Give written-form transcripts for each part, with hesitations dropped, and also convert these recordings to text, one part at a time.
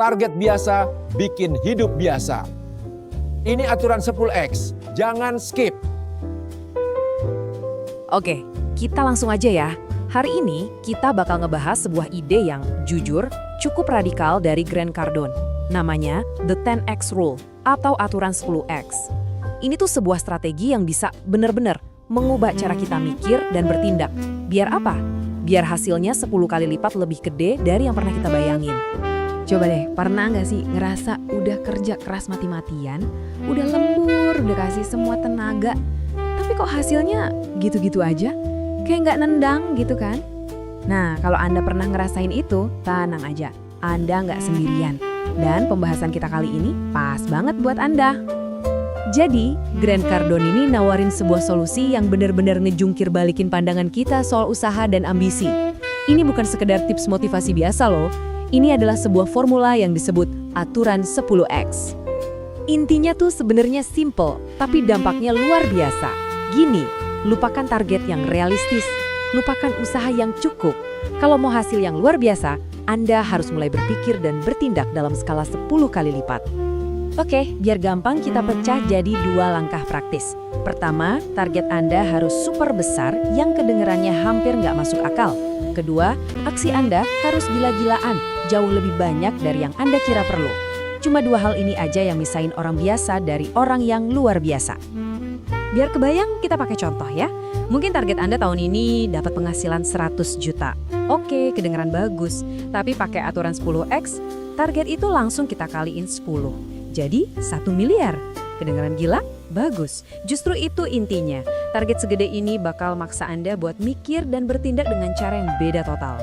Target biasa bikin hidup biasa. Ini aturan 10X, jangan skip. Oke, kita langsung aja ya. Hari ini kita bakal ngebahas sebuah ide yang jujur cukup radikal dari Grant Cardone. Namanya The 10X Rule atau aturan 10X. Ini tuh sebuah strategi yang bisa benar-benar mengubah cara kita mikir dan bertindak. Biar apa? Biar hasilnya 10 kali lipat lebih gede dari yang pernah kita bayangin. Coba deh, pernah nggak sih ngerasa udah kerja keras mati-matian, udah lembur, udah kasih semua tenaga, tapi kok hasilnya gitu-gitu aja? Kayak nggak nendang gitu kan? Nah, kalau Anda pernah ngerasain itu, tenang aja, Anda nggak sendirian. Dan pembahasan kita kali ini pas banget buat Anda. Jadi, Grant Cardone ini nawarin sebuah solusi yang benar-benar ngejungkir balikin pandangan kita soal usaha dan ambisi. Ini bukan sekedar tips motivasi biasa loh. Ini adalah sebuah formula yang disebut aturan 10X. Intinya tuh sebenarnya simple, tapi dampaknya luar biasa. Gini, lupakan target yang realistis, lupakan usaha yang cukup. Kalau mau hasil yang luar biasa, Anda harus mulai berpikir dan bertindak dalam skala 10 kali lipat. Oke, biar gampang kita pecah jadi 2 langkah praktis. Pertama, target Anda harus super besar yang kedengerannya hampir nggak masuk akal. Kedua, aksi Anda harus gila-gilaan, jauh lebih banyak dari yang Anda kira perlu. Cuma 2 hal ini aja yang misahin orang biasa dari orang yang luar biasa. Biar kebayang, kita pakai contoh ya. Mungkin target Anda tahun ini dapat penghasilan 100 juta. Oke, kedengeran bagus. Tapi pakai aturan 10X, target itu langsung kita kaliin 10. Jadi 1 miliar. Kedengeran gila? Bagus. Justru itu intinya. Target segede ini bakal maksa Anda buat mikir dan bertindak dengan cara yang beda total.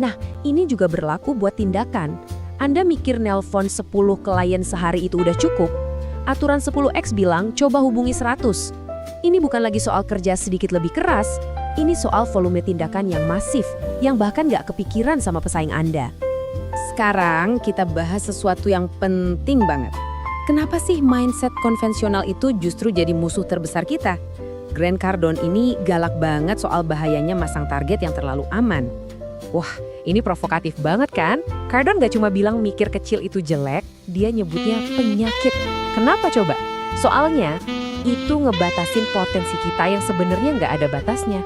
Nah, ini juga berlaku buat tindakan. Anda mikir nelpon 10 klien sehari itu udah cukup? Aturan 10X bilang coba hubungi 100. Ini bukan lagi soal kerja sedikit lebih keras, ini soal volume tindakan yang masif, yang bahkan nggak kepikiran sama pesaing Anda. Sekarang kita bahas sesuatu yang penting banget. Kenapa sih mindset konvensional itu justru jadi musuh terbesar kita? Grant Cardone ini galak banget soal bahayanya masang target yang terlalu aman. Wah, ini provokatif banget kan? Cardone gak cuma bilang mikir kecil itu jelek, dia nyebutnya penyakit. Kenapa coba? Soalnya itu ngebatasin potensi kita yang sebenarnya nggak ada batasnya.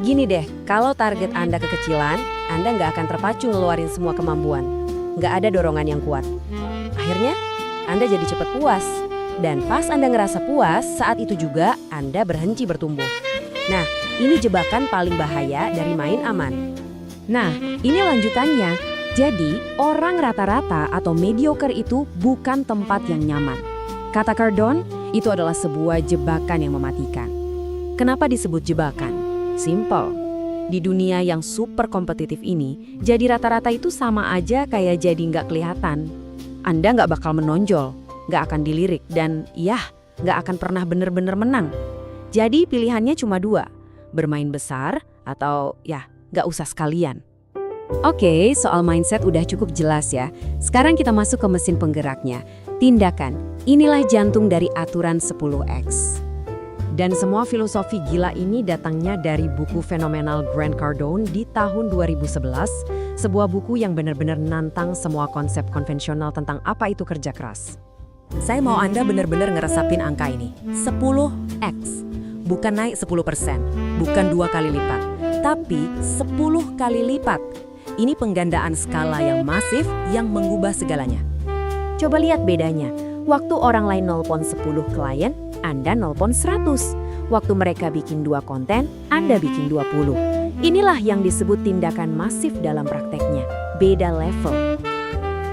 Gini deh, kalau target Anda kekecilan, Anda nggak akan terpacu ngeluarin semua kemampuan. Nggak ada dorongan yang kuat. Akhirnya, Anda jadi cepat puas. Dan pas Anda ngerasa puas, saat itu juga Anda berhenti bertumbuh. Nah, ini jebakan paling bahaya dari main aman. Nah, ini lanjutannya. Jadi, orang rata-rata atau mediocre itu bukan tempat yang nyaman. Kata Cardone, itu adalah sebuah jebakan yang mematikan. Kenapa disebut jebakan? Simple. Di dunia yang super kompetitif ini, jadi rata-rata itu sama aja kayak jadi nggak kelihatan. Anda nggak bakal menonjol, nggak akan dilirik, dan nggak akan pernah bener-bener menang. Jadi pilihannya cuma 2, bermain besar atau nggak usah sekalian. Oke, soal mindset udah cukup jelas ya. Sekarang kita masuk ke mesin penggeraknya. Tindakan, inilah jantung dari aturan 10X. Dan semua filosofi gila ini datangnya dari buku fenomenal Grant Cardone di tahun 2011, sebuah buku yang benar-benar nantang semua konsep konvensional tentang apa itu kerja keras. Saya mau Anda benar-benar ngeresapin angka ini, 10X. Bukan naik 10%, bukan 2 kali lipat, tapi 10 kali lipat. Ini penggandaan skala yang masif yang mengubah segalanya. Coba lihat bedanya. Waktu orang lain nelpon 10 klien, Anda nelpon 100. Waktu mereka bikin 2 konten, Anda bikin 20. Inilah yang disebut tindakan masif dalam prakteknya. Beda level.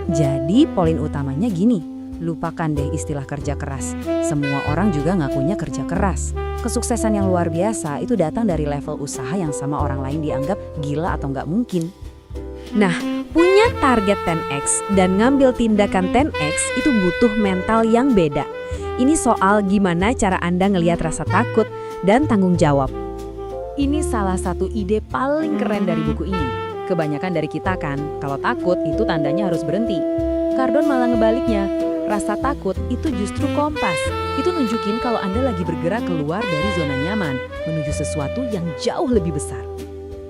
Jadi poin utamanya gini, lupakan deh istilah kerja keras. Semua orang juga ngakunya kerja keras. Kesuksesan yang luar biasa itu datang dari level usaha yang sama orang lain dianggap gila atau nggak mungkin. Nah, punya target 10X dan ngambil tindakan 10X itu butuh mental yang beda. Ini soal gimana cara Anda ngelihat rasa takut dan tanggung jawab. Ini salah satu ide paling keren dari buku ini. Kebanyakan dari kita kan, kalau takut itu tandanya harus berhenti. Cardone malah ngebaliknya. Rasa takut itu justru kompas. Itu nunjukin kalau Anda lagi bergerak keluar dari zona nyaman, menuju sesuatu yang jauh lebih besar.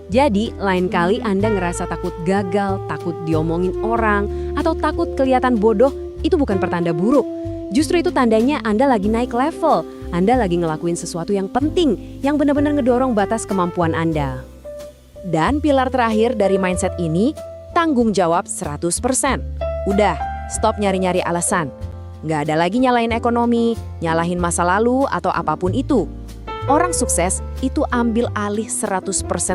Jadi, lain kali Anda ngerasa takut gagal, takut diomongin orang, atau takut kelihatan bodoh, itu bukan pertanda buruk. Justru itu tandanya Anda lagi naik level. Anda lagi ngelakuin sesuatu yang penting, yang benar-benar ngedorong batas kemampuan Anda. Dan pilar terakhir dari mindset ini, tanggung jawab 100%. Udah, stop nyari-nyari alasan. Nggak ada lagi nyalahin ekonomi, nyalahin masa lalu, atau apapun itu. Orang sukses itu ambil alih 100%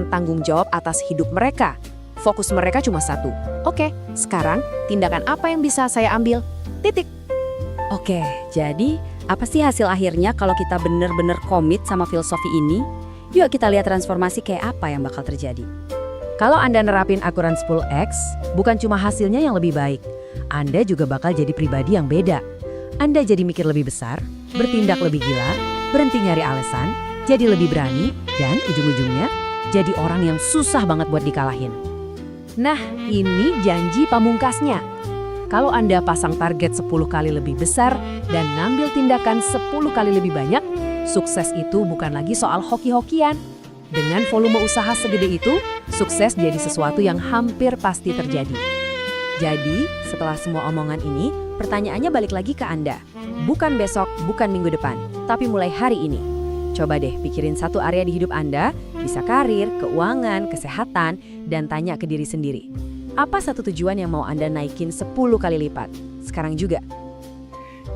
tanggung jawab atas hidup mereka. Fokus mereka cuma satu. Oke, sekarang tindakan apa yang bisa saya ambil? Titik. Oke, jadi apa sih hasil akhirnya kalau kita benar-benar komit sama filosofi ini? Yuk kita lihat transformasi kayak apa yang bakal terjadi. Kalau Anda nerapin aturan 10X, bukan cuma hasilnya yang lebih baik. Anda juga bakal jadi pribadi yang beda. Anda jadi mikir lebih besar, bertindak lebih gila, berhenti nyari alasan, jadi lebih berani, dan ujung-ujungnya jadi orang yang susah banget buat dikalahin. Nah, ini janji pamungkasnya. Kalau Anda pasang target 10 kali lebih besar dan ngambil tindakan 10 kali lebih banyak, sukses itu bukan lagi soal hoki-hokian. Dengan volume usaha segede itu, sukses jadi sesuatu yang hampir pasti terjadi. Jadi, setelah semua omongan ini, pertanyaannya balik lagi ke Anda. Bukan besok, bukan minggu depan, tapi mulai hari ini. Coba deh pikirin satu area di hidup Anda, bisa karir, keuangan, kesehatan, dan tanya ke diri sendiri. Apa satu tujuan yang mau Anda naikin 10 kali lipat? Sekarang juga.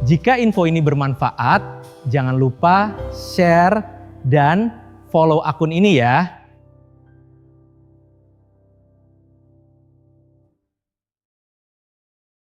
Jika info ini bermanfaat, jangan lupa share dan follow akun ini ya.